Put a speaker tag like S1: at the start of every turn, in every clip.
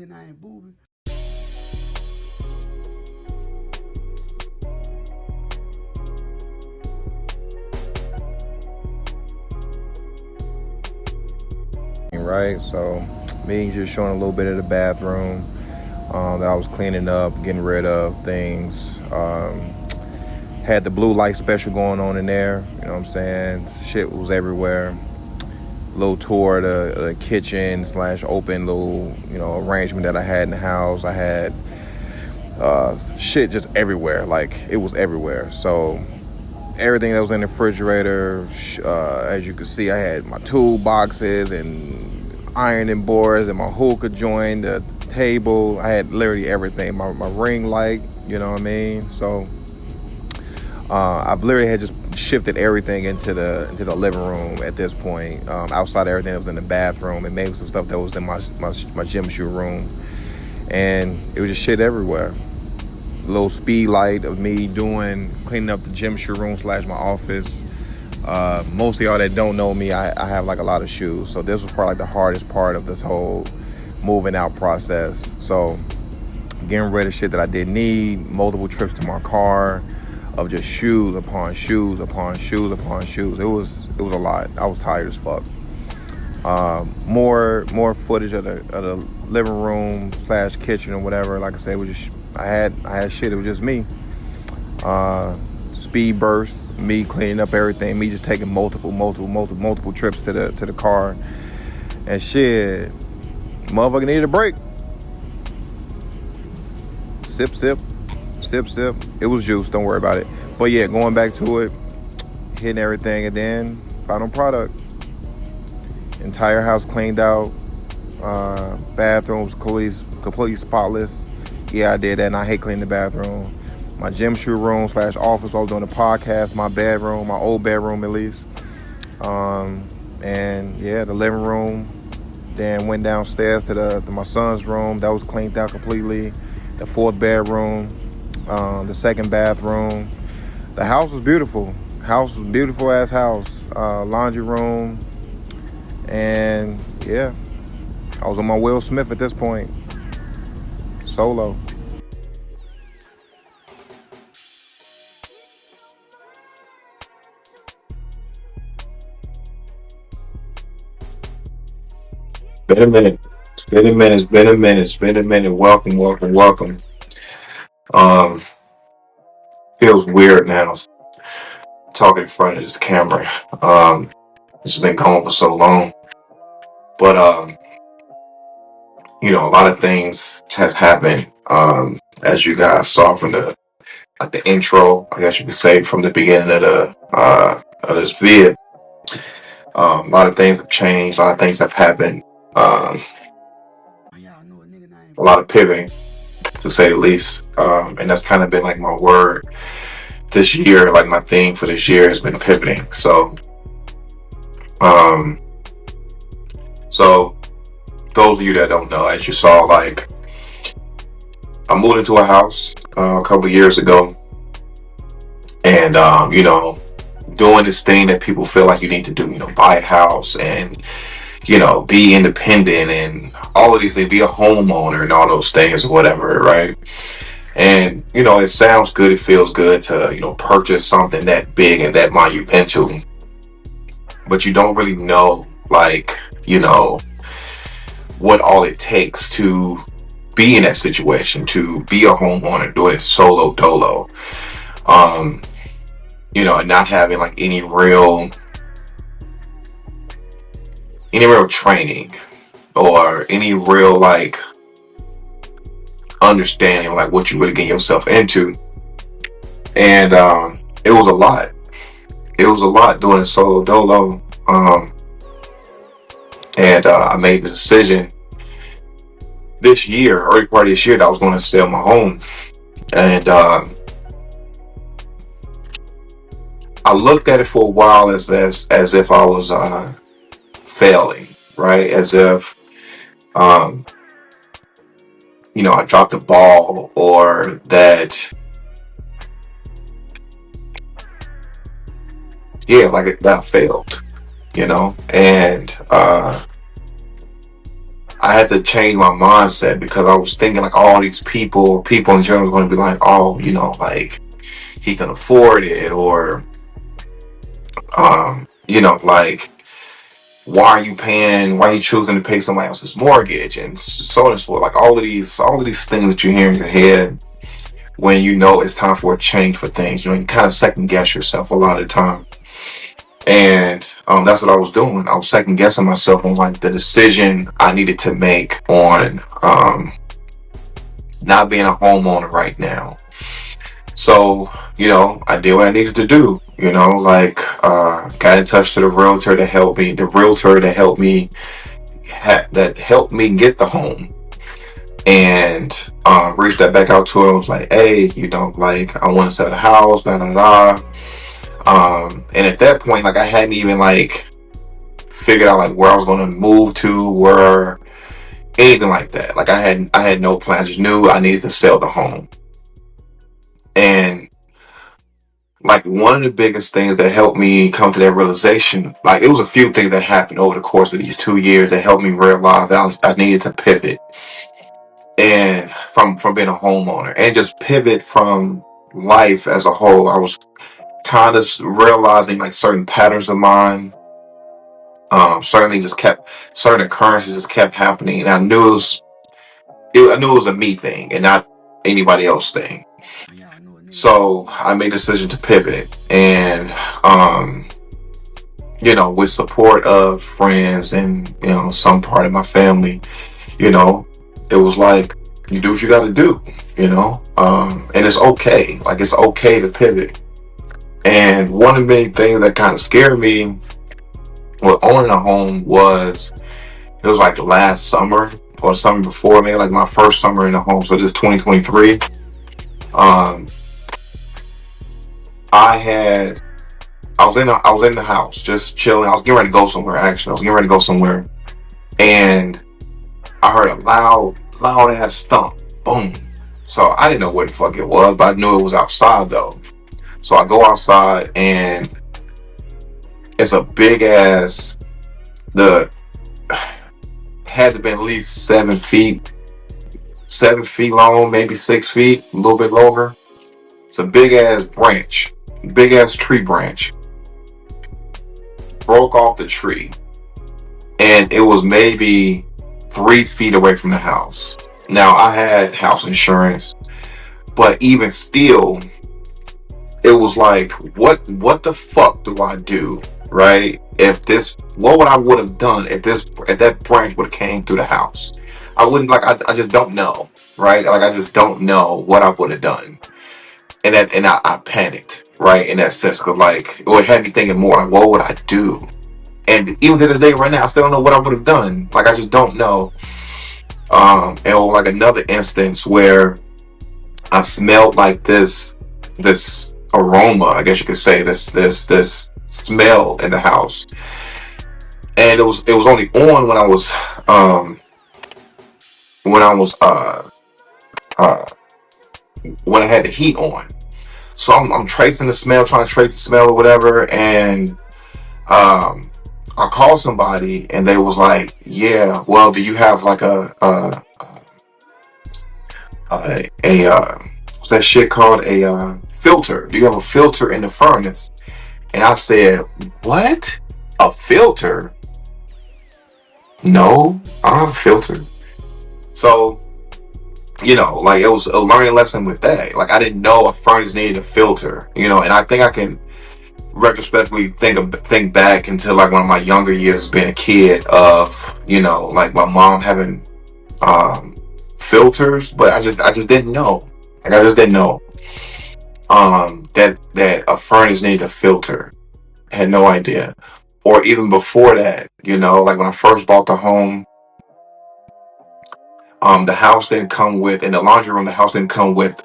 S1: nigga named Booby.
S2: Right, so me just showing a little bit of the bathroom that I was cleaning up, getting rid of things. Had the blue light special going on in there, you know what I'm saying? Shit was everywhere. Little tour of the kitchen slash open little, arrangement that I had in the house. I had shit just everywhere, like it was everywhere. So everything that was in the refrigerator, as you can see, I had my toolboxes and ironing boards and my hookah joint, the table. I had literally everything. My ring light, you know what I mean? So I've literally had just shifted everything into the living room at this point. Outside of everything that was in the bathroom, and maybe some stuff that was in my gym shoe room, and it was just shit everywhere. Little speed light of me cleaning up the gym shoe room slash my office. Most of y'all that don't know me, I have like a lot of shoes, so this was probably like the hardest part of this whole moving out process. So getting rid of shit that I didn't need, multiple trips to my car of just shoes upon shoes upon shoes upon shoes. It was a lot. I was tired as fuck. More footage of the living room slash kitchen or whatever. Like I said, it was just I had shit. It was just me. Speed burst, me cleaning up everything, me just taking multiple trips to the car, and shit, motherfucker needed a break. Sip. It was juice. Don't worry about it. But yeah, going back to it, hitting everything, and then final product. Entire house cleaned out. Bathrooms completely spotless. Yeah, I did that, and I hate cleaning the bathroom. My gym shoe room slash office, I was doing a podcast, my bedroom, my old bedroom at least. And yeah, the living room. Then went downstairs to my son's room. That was cleaned out completely. The fourth bedroom, the second bathroom. The house was beautiful. Beautiful ass house. Laundry room. And yeah, I was on my Will Smith at this point. Solo.
S3: Been a minute. It's been a minute. Welcome. Um, Feels weird now talking in front of this camera. It's been gone for so long. But a lot of things has happened. As you guys saw from the intro, I guess you could say from the beginning of this vid. A lot of things have changed, a lot of things have happened. A lot of pivoting, to say the least. And that's kind of been like my word this year, like my theme for this year has been pivoting. So those of you that don't know, as you saw, like I moved into a house a couple of years ago, and doing this thing that people feel like you need to do, buy a house and be independent and all of these things, be a homeowner and all those things or whatever, right? And it sounds good, it feels good to purchase something that big and that monumental, but you don't really know what all it takes to be in that situation, to be a homeowner, doing it solo dolo, and not having like any real training or any real like understanding like what you really get yourself into. And it was a lot doing it solo dolo. And I made the decision this year, early part of this year, that I was going to sell my home. And I looked at it for a while as if I was failing, right? As if I dropped the ball, or that that I failed, and I had to change my mindset because I was thinking like all these people in general, are going to be like, oh, like he can afford it, or like, why are you choosing to pay somebody else's mortgage, and so on and so forth. Like all of these things that you hear in your head when it's time for a change for things. You kind of second guess yourself a lot of the time. And that's what I was doing. I was second guessing myself on like the decision I needed to make on not being a homeowner right now. So, I did what I needed to do. Got in touch to the realtor to help me. The realtor that helped me get the home, and reached that back out to her. I was like, hey, like I want to sell the house, da da da. And at that point, like I hadn't even like figured out like where I was going to move to, where anything like that. Like I had no plan. I just knew I needed to sell the home. And like one of the biggest things that helped me come to that realization, like it was a few things that happened over the course of these 2 years that helped me realize that I needed to pivot, and from being a homeowner, and just pivot from life as a whole. I was kind of realizing like certain patterns of mine. Certain occurrences just kept happening, and I knew it was a me thing and not anybody else thing. So I made a decision to pivot, and with support of friends and some part of my family, it was like, you do what you got to do, and it's okay. Like it's okay to pivot. And one of the many things that kind of scared me with owning a home was, it was like last summer or summer before, maybe like my first summer in the home. So this 2023. I was in the house just chilling. I was getting ready to go somewhere. Actually, I was getting ready to go somewhere, and I heard a loud ass thump. Boom. So I didn't know what the fuck it was, but I knew it was outside though. So I go outside, and it's a big ass, had to be at least 7 feet long, maybe 6 feet, a little bit longer. It's a big ass tree branch, broke off the tree, and it was maybe 3 feet away from the house. Now I had house insurance, but even still, it was like, what the fuck do I do, right? What would I would have done if that branch would have came through the house? I wouldn't, like, I just don't know, right? Like I just don't know what I would have done, and I panicked, right? In that sense, because like it had me thinking more like, what would I do? And even to this day, right now, I still don't know what I would have done. Like I just don't know. And it was like another instance where I smelled like this aroma, I guess you could say, this smell in the house, and it was only on when I was when I had the heat on. So I'm tracing the smell, trying to trace the smell or whatever, and I called somebody, and they was like, yeah, well, do you have like what's that shit called, a filter? Do you have a filter in the furnace? And I said, what? A filter? No, I don't have a filter. So, like it was a learning lesson with that. Like I didn't know a furnace needed a filter, and I think I can retrospectively think back into like one of my younger years being a kid of, like my mom having filters, but I just didn't know. Like I just didn't know that a furnace needed a filter. I had no idea. Or even before that, like when I first bought the home, the house didn't come with, in the laundry room, the house didn't come with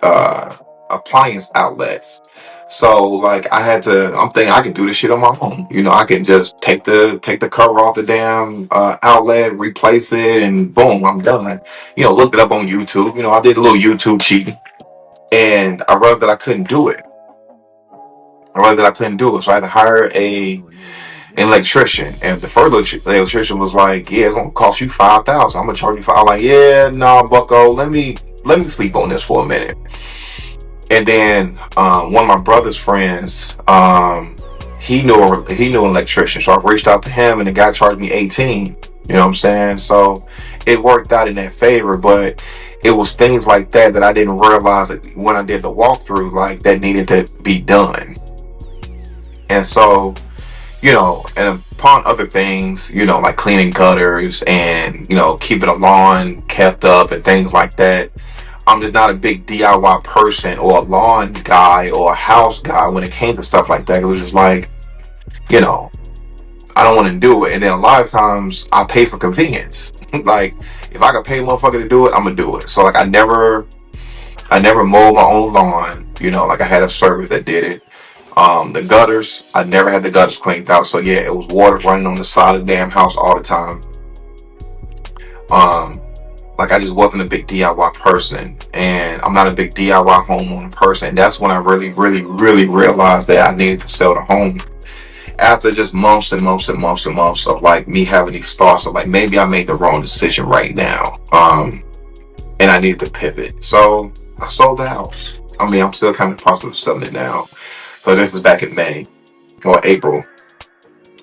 S3: appliance outlets. So like I'm thinking I can do this shit on my own. I can just take the cover off the damn outlet, replace it, and boom, I'm done. Looked it up on YouTube. I did a little YouTube cheating, and I realized that I couldn't do it. So I had to hire an electrician. And the first electrician was like, yeah, it's gonna cost you $5,000. I'm gonna charge you 5. I'm like, yeah, nah, bucko, let me sleep on this for a minute. And then one of my brother's friends, he knew an electrician, so I reached out to him, and the guy charged me 18. You know what I'm saying? So it worked out in that favor, but it was things like that I didn't realize that when I did the walkthrough, like, that needed to be done. And so, and upon other things, like cleaning gutters and, keeping a lawn kept up and things like that. I'm just not a big DIY person or a lawn guy or a house guy when it came to stuff like that. It was just like, I don't want to do it. And then a lot of times I pay for convenience. Like, if I could pay a motherfucker to do it, I'm gonna do it. So like, I never mowed my own lawn. Like, I had a service that did it. The gutters, I never had the gutters cleaned out. So yeah, it was water running on the side of the damn house all the time. Like, I just wasn't a big DIY person, and I'm not a big DIY homeowner person. And that's when I really, really, really realized that I needed to sell the home. After just months and months and months and months of like me having these thoughts of like, maybe I made the wrong decision right now, and I needed to pivot. So I sold the house. I mean, I'm still kind of in the process of selling it now. So this is back in May or April,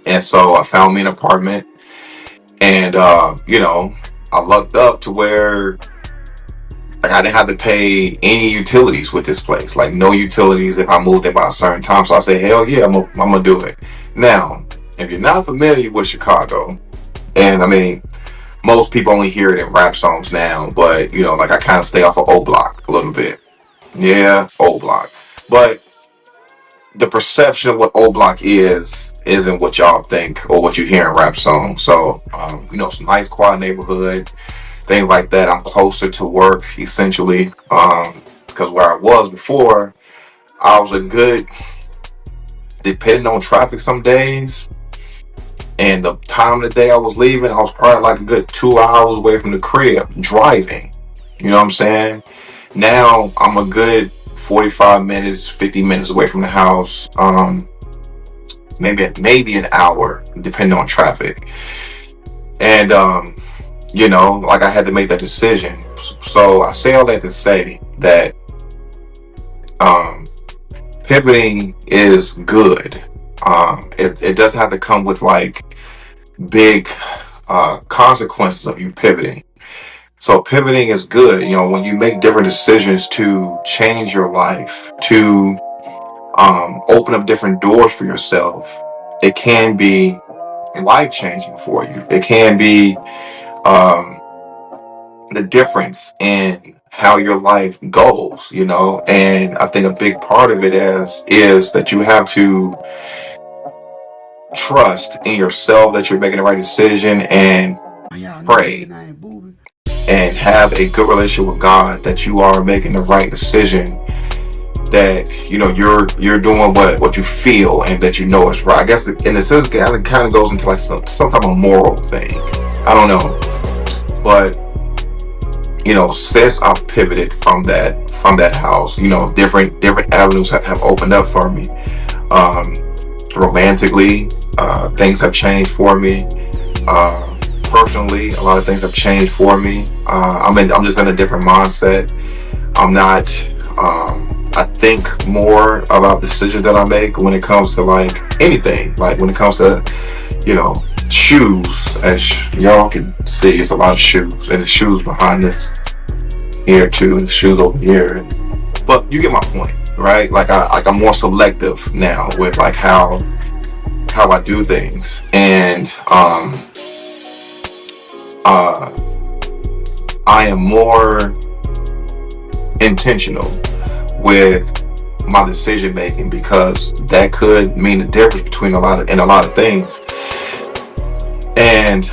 S3: and so I found me an apartment, and I lucked up to where, like, I didn't have to pay any utilities with this place. Like, no utilities if I moved in by a certain time. So I say, hell yeah, I'm gonna do it. Now, if you're not familiar with Chicago, and I mean, most people only hear it in rap songs now, but like, I kind of stay off of O Block a little bit. Yeah, O Block. But the perception of what O Block isn't what y'all think or what you hear in rap songs. So, some nice quiet neighborhood, things like that. I'm closer to work, essentially, because where I was before, I was a good, depending on traffic some days, and the time of the day I was leaving, I was probably like a good 2 hours away from the crib, driving. You know what I'm saying? Now, I'm a good 45 minutes, 50 minutes away from the house, maybe an hour, depending on traffic. And, like, I had to make that decision. So I say all that to say that pivoting is good. It doesn't have to come with like big consequences of you pivoting. So pivoting is good. When you make different decisions to change your life, to open up different doors for yourself, it can be life-changing for you. It can be the difference in how your life goes, and I think a big part of it is that you have to trust in yourself that you're making the right decision, and pray and have a good relationship with God that you are making the right decision, that you're doing what you feel and that is right. I guess in a sense it kind of goes into like some type of moral thing. I don't know, but since I've pivoted from that house, different avenues have opened up for me. Romantically, things have changed for me. Personally, a lot of things have changed for me. I'm just in a different mindset. I'm not. I think more about decisions that I make when it comes to like anything. Like when it comes to, shoes, as y'all can see, it's a lot of shoes, and the shoes behind this here too, and the shoes over here. But you get my point, right? Like I'm more selective now with like how I do things, and I am more intentional with my decision making, because that could mean the difference between a lot of things. And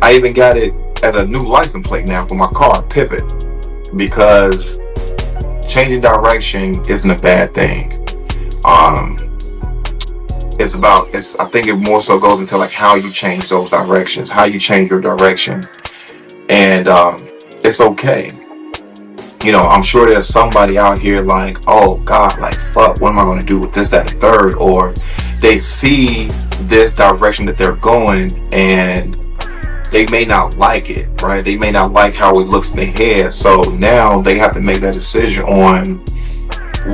S3: I even got it as a new license plate now for my car, Pivot, because changing direction isn't a bad thing. I think it more so goes into like how you change those directions, how you change your direction, and it's okay. I'm sure there's somebody out here like, oh God, like fuck, what am I going to do with this, that, and third? Or they see this direction that they're going, and they may not like it, right? They may not like how it looks in their head. So now they have to make that decision on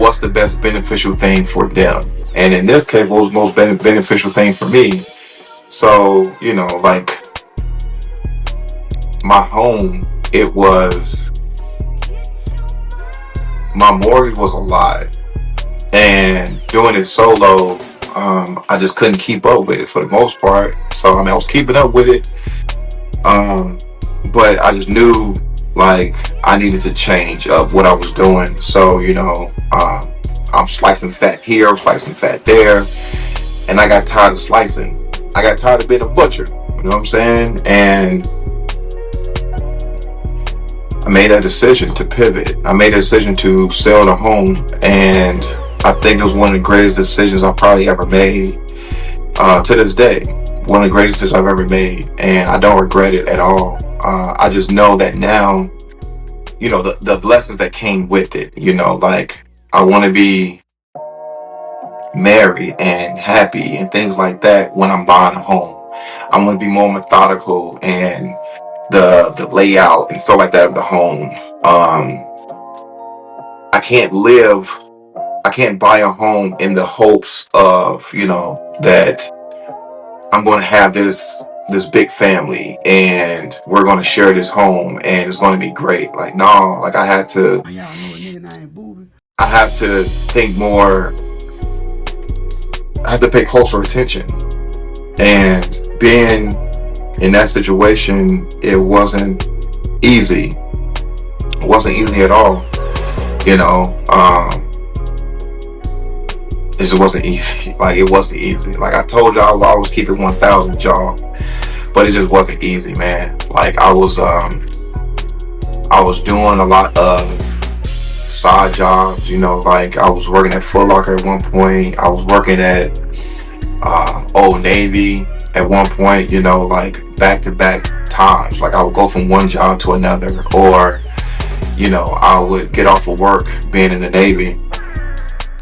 S3: what's the best beneficial thing for them. And in this case, what was the most beneficial thing for me? So, you know, like my home, it was, my mortgage was a lot. And doing it solo, I just couldn't keep up with it for the most part. So, I mean, I was keeping up with it. But I just knew like I needed to change up what I was doing. So, you know, I'm slicing fat here, I'm slicing fat there. And I got tired of slicing. I got tired of being a butcher. You know what I'm saying? And I made a decision to pivot. I made a decision to sell the home. And I think it was one of the greatest decisions I probably ever made to this day. One of the greatest decisions I've ever made. And I don't regret it at all. I just know that now, you know, the lessons that came with it, you know, like I want to be married and happy and things like that when I'm buying a home. I want to be more methodical and the layout and stuff like that of the home. I can't buy a home in the hopes of, you know, that I'm going to have this big family and we're going to share this home and it's going to be great. Like, no, like I have to think more. I have to pay closer attention. And being in that situation, it wasn't easy. It wasn't easy at all. You know, it just wasn't easy. Like, it wasn't easy. Like I told y'all, I was keeping 1,000, y'all, but it just wasn't easy, man. Like I was doing a lot of side jobs, you know, like I was working at Foot Locker at one point. I was working at Old Navy at one point, you know, like back-to-back times. Like I would go from one job to another, or, you know, I would get off of work being in the Navy.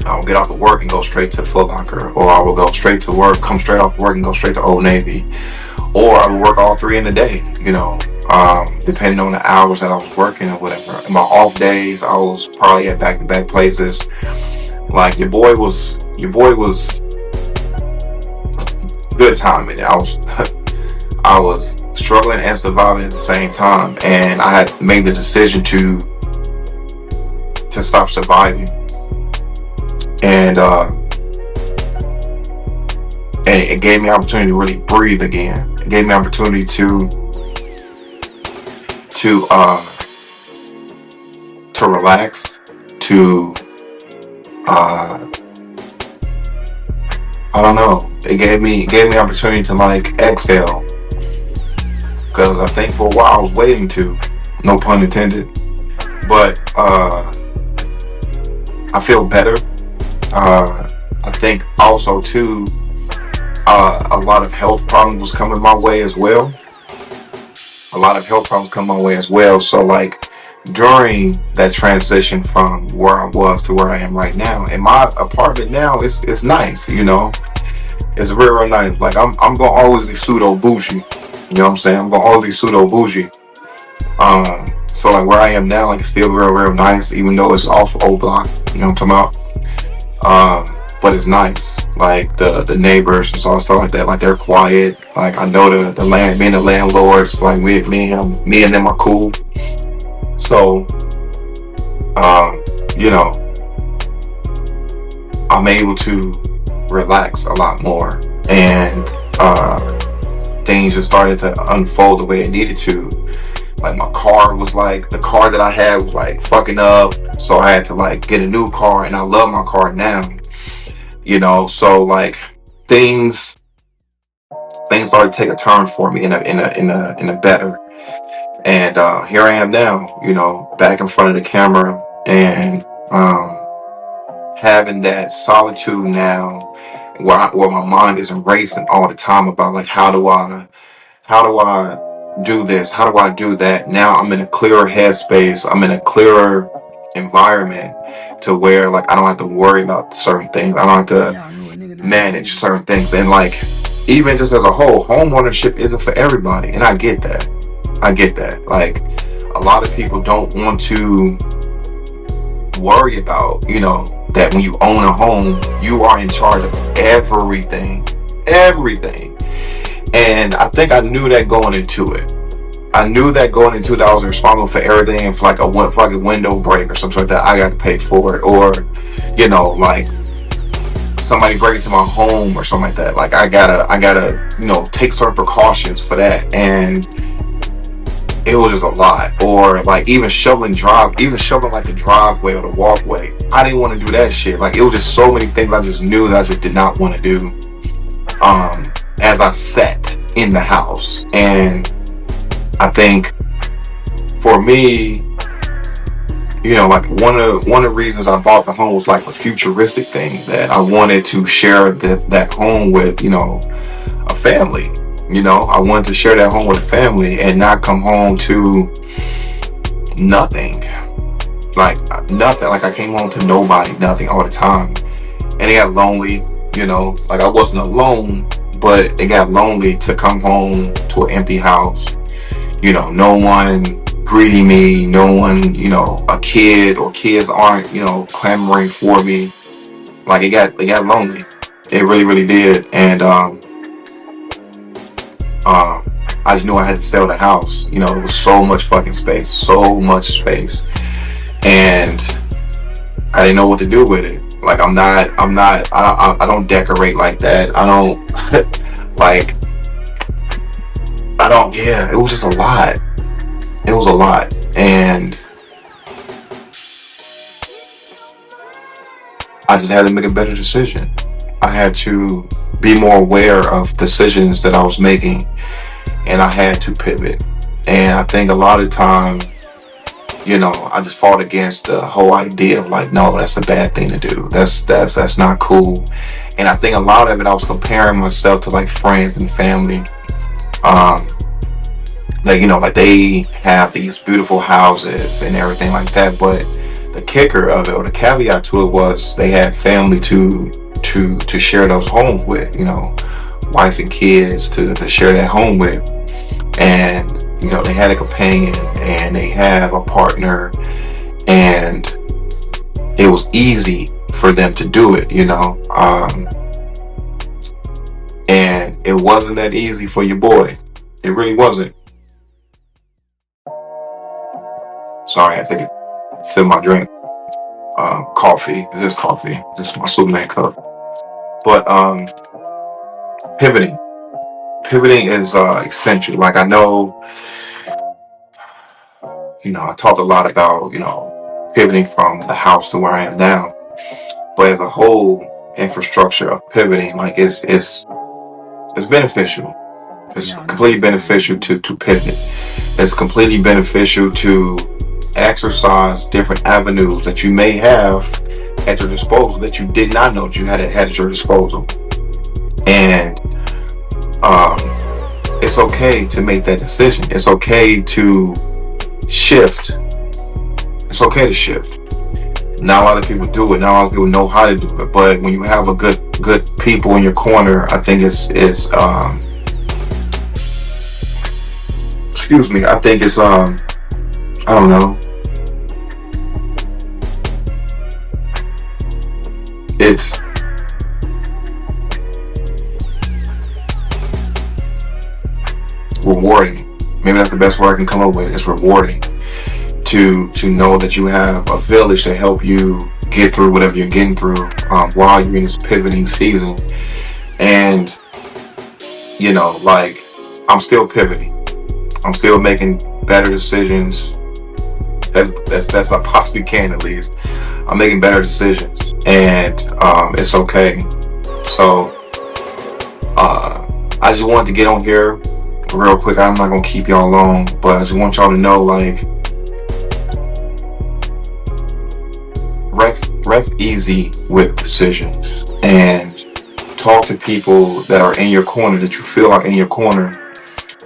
S3: I would get off of work and go straight to Foot Locker, or I would go straight to work, come straight off work and go straight to Old Navy, or I would work all three in the day, you know, depending on the hours that I was working or whatever. In my off days, I was probably at back-to-back places. Like your boy was good timing. I was struggling and surviving at the same time, and I had made the decision to stop surviving, and it gave me opportunity to really breathe again. It gave me opportunity to relax, to I don't know. It gave me opportunity to like exhale, because I think for a while I was waiting to, no pun intended, but I feel better. I think also too, a lot of health problems was coming my way as well. So like during that transition from where I was to where I am right now, in my apartment now, it's nice, you know. It's real nice. Like I'm gonna always be pseudo bougie. You know what I'm saying? I'm gonna always be pseudo bougie. So like where I am now, like it's still real nice, even though it's off O Block. You know what I'm talking about? But it's nice. Like the neighbors and stuff like that. Like they're quiet. Like I know the land, being the landlords. Like me and them are cool. So, you know, I'm able to relax a lot more, and things just started to unfold the way it needed to. Like my car was like, the car that I had was like fucking up, so I had to like get a new car, and I love my car now, you know. So like things started to take a turn for me in a better. And here I am now, you know, back in front of the camera, and having that solitude now, where my mind isn't racing all the time about like how do I do this, how do I do that. Now I'm in a clearer headspace, I'm in a clearer environment, to where like I don't have to worry about certain things. I don't have to manage certain things. And like, even just as a whole, home ownership isn't for everybody. And I get that. Like, a lot of people don't want to worry about, that when you own a home, you are in charge of everything. And I think I knew that going into it. I was responsible for everything. If like a window break or something like that, I got to pay for it. Or, like somebody break into my home or something like that. Like I gotta, take certain precautions for that. And it was just a lot. Or like even shoveling like the driveway or the walkway. I didn't want to do that shit. Like it was just so many things I just knew that I just did not want to do. As I sat in the house. And I think for me, like one of the reasons I bought the home was like a futuristic thing that I wanted to share that home with, a family. I wanted to share that home with a family and not come home to nothing. Like nothing. Like I came home to nobody, nothing all the time. And it got lonely, like I wasn't alone, but it got lonely to come home to an empty house. No one greeting me, no one, a kid or kids aren't, clamoring for me. Like it got lonely. It really, really did. And I just knew I had to sell the house. It was so much space. And I didn't know what to do with it. Like I don't decorate like that. It was just a lot. It was a lot. And I just had to make a better decision. I had to be more aware of decisions that I was making, and I had to pivot. And I think a lot of time, I just fought against the whole idea of like, no, that's a bad thing to do. That's not cool. And I think a lot of it, I was comparing myself to like friends and family. Like they have these beautiful houses and everything like that. But the kicker of it, or the caveat to it, was they had family to share those homes with, wife and kids to share that home with. And, they had a companion and they have a partner, and it was easy for them to do it, and it wasn't that easy for your boy. It really wasn't. Sorry, I take it to my drink. Coffee. This is coffee. This is my Superman cup. But pivoting is essential. Like I know, I talked a lot about, pivoting from the house to where I am now. But as a whole infrastructure of pivoting, like it's beneficial. It's completely beneficial to pivot. It's completely beneficial to exercise different avenues that you may have at your disposal that you did not know that you had at your disposal. And it's okay to make that decision. It's okay to shift. Not a lot of people do it. Not a lot of people know how to do it. But when you have a good people in your corner, I think it's I think it's I don't know. It's rewarding. Maybe that's the best word I can come up with. It's rewarding to know that you have a village to help you get through whatever you're getting through while you're in this pivoting season. And like I'm still pivoting. I'm still making better decisions. That's I possibly can, at least. I'm making better decisions, and it's okay. So I just wanted to get on here real quick. I'm not gonna keep y'all long, but I just want y'all to know, like, rest easy with decisions, and talk to people that are in your corner, that you feel are in your corner,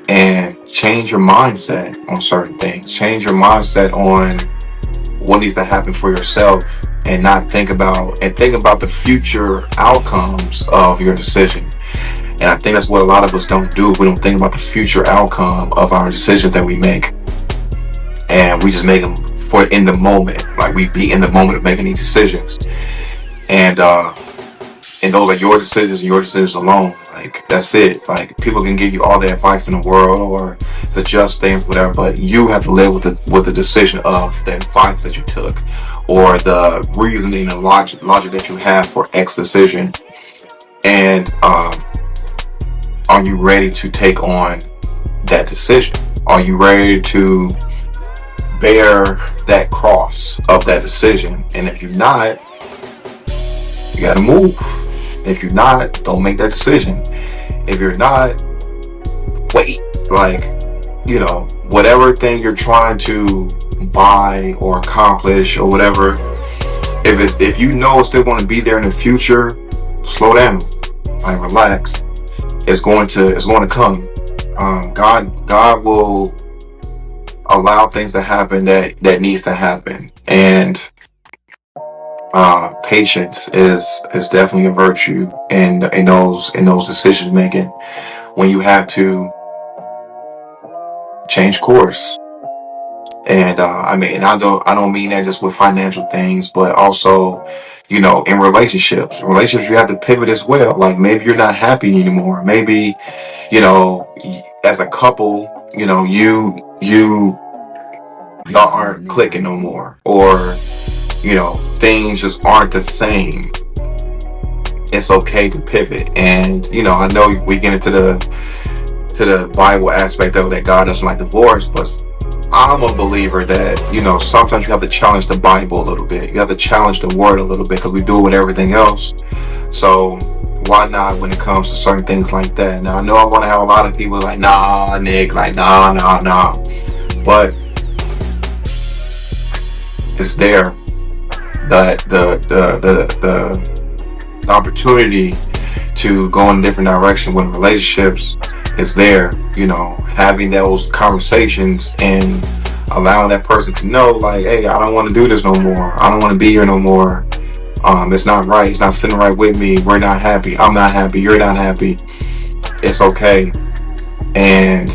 S3: and change your mindset on certain things. Change your mindset on what needs to happen for yourself and think about the future outcomes of your decision. And I think that's what a lot of us don't do. We don't think about the future outcome of our decisions that we make, and we just make them for in the moment. Like, we be in the moment of making these decisions, and those are your decisions and your decisions alone. Like, that's it. Like, people can give you all the advice in the world or suggest things, whatever, but you have to live with the decision of the advice that you took, or the reasoning and logic that you have for X decision. And are you ready to take on that decision? Are you ready to bear that cross of that decision? And if you're not, you gotta move. If you're not, don't make that decision. If you're not, wait. Like, whatever thing you're trying to buy or accomplish or whatever, if you know it's still going to be there in the future, slow down. Like, relax. It's going to come. God will allow things to happen that needs to happen. And patience is definitely a virtue in those decision making, when you have to change course. And I don't mean that just with financial things, but also, in relationships. You have to pivot as well. Like, maybe you're not happy anymore. Maybe, as a couple, y'all aren't clicking no more, or things just aren't the same. It's okay to pivot. And I know we get into the Bible aspect of it, that God doesn't like divorce, but I'm a believer that sometimes you have to challenge the Bible a little bit. You have to challenge the word a little bit, because we do it with everything else. So why not when it comes to certain things like that? Now, I know I'm going to have a lot of people like, nah, Nick, like, nah. But it's there. The opportunity to go in a different direction with relationships is there. Having those conversations and allowing that person to know, like, hey, I don't want to do this no more. I don't want to be here no more. It's not right. It's not sitting right with me. We're not happy. I'm not happy. You're not happy. It's okay. And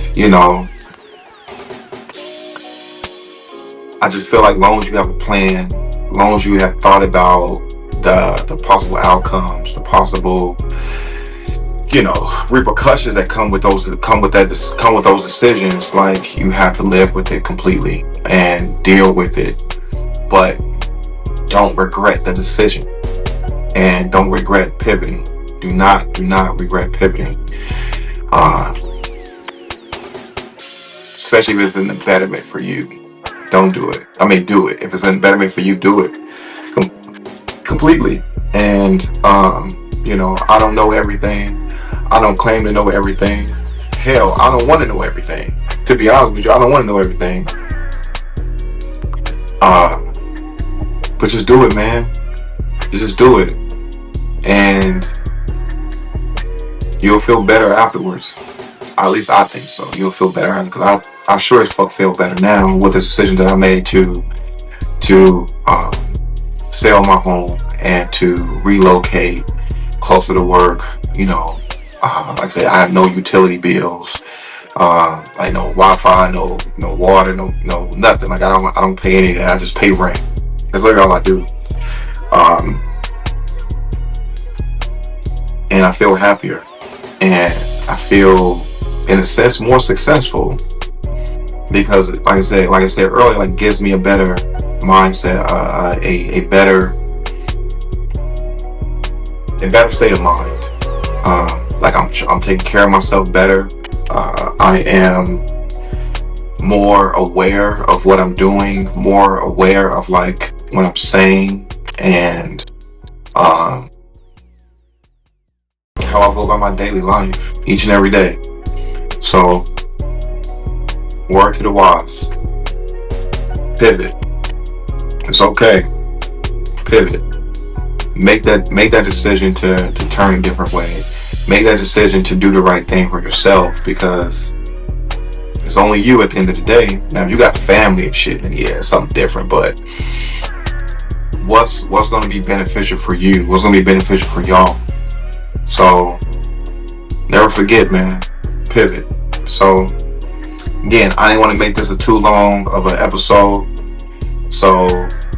S3: I just feel like, long as you have a plan, long as you have thought about the possible outcomes, the possible repercussions that come with those decisions, like, you have to live with it completely and deal with it. But don't regret the decision, and don't regret pivoting. Do not regret pivoting, especially if it's an betterment for you. Don't do it. Do it. If it's an betterment for you, do it completely. And I don't know everything. I don't claim to know everything. Hell, I don't want to know everything. To be honest with you, I don't want to know everything. But just do it, man. Just do it. And you'll feel better afterwards. At least I think so. You'll feel better, because I sure as fuck feel better now with the decision that I made to sell my home and to relocate closer to work. Like I said, I have no utility bills, like no Wi-Fi, no water, no nothing. Like, I don't pay any of that. I just pay rent. That's literally all I do. And I feel happier, and I feel, in a sense, more successful, because, like I said earlier, like, gives me a better mindset, a better state of mind. Like, I'm taking care of myself better. I am more aware of what I'm doing, more aware of, like, what I'm saying, and how I go about my daily life each and every day. So, word to the wise. Pivot. It's okay. Pivot. Make that decision to turn a different way. Make that decision to do the right thing for yourself, because it's only you at the end of the day. Now, if you got family and shit, then yeah, it's something different. But what's going to be beneficial for you, what's going to be beneficial for y'all. So never forget, man, pivot. So again, I didn't want to make this a too long of an episode. So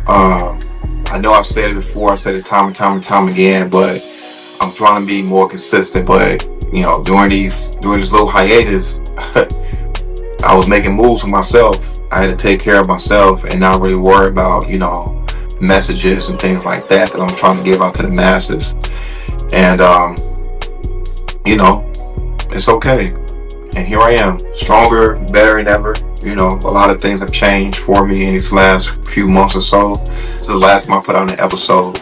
S3: I know I've said it before, I've said it time and time again, but I'm trying to be more consistent. But you know, during this little hiatus, I was making moves for myself. I had to take care of myself and not really worry about, you know, messages and things like that I'm trying to give out to the masses. And you know, it's okay. And here I am, stronger, better than ever. You know, a lot of things have changed for me in these last few months or so. This is the last time I put out an episode.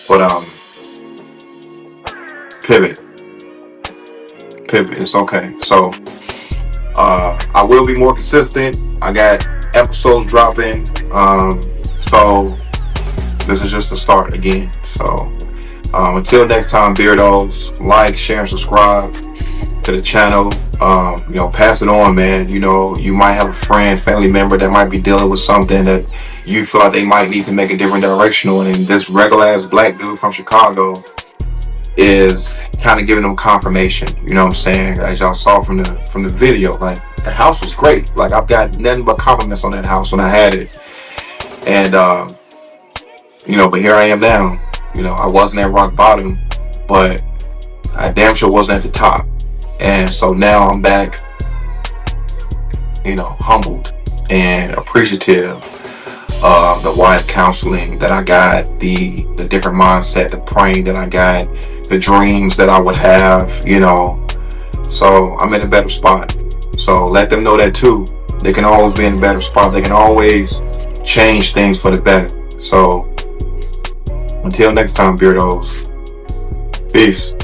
S3: But pivot, it's okay. So I will be more consistent. I got episodes dropping. So this is just the start again. So until next time, Beardos, like, share, and subscribe to the channel. You know, pass it on, man. You know, you might have a friend, family member that might be dealing with something that you feel like they might need to make a different direction on, and this regular ass black dude from Chicago is kind of giving them confirmation. You know what I'm saying? As y'all saw from the video, like, the house was great. Like, I've got nothing but compliments on that house when I had it. And you know, but here I am now. You know, I wasn't at rock bottom, but I damn sure wasn't at the top. And so now I'm back, you know, humbled and appreciative of the wise counseling that I got, the different mindset, the praying that I got, the dreams that I would have, you know. So I'm in a better spot. So let them know that too. They can always be in a better spot. They can always change things for the better. So until next time, Beardos, peace.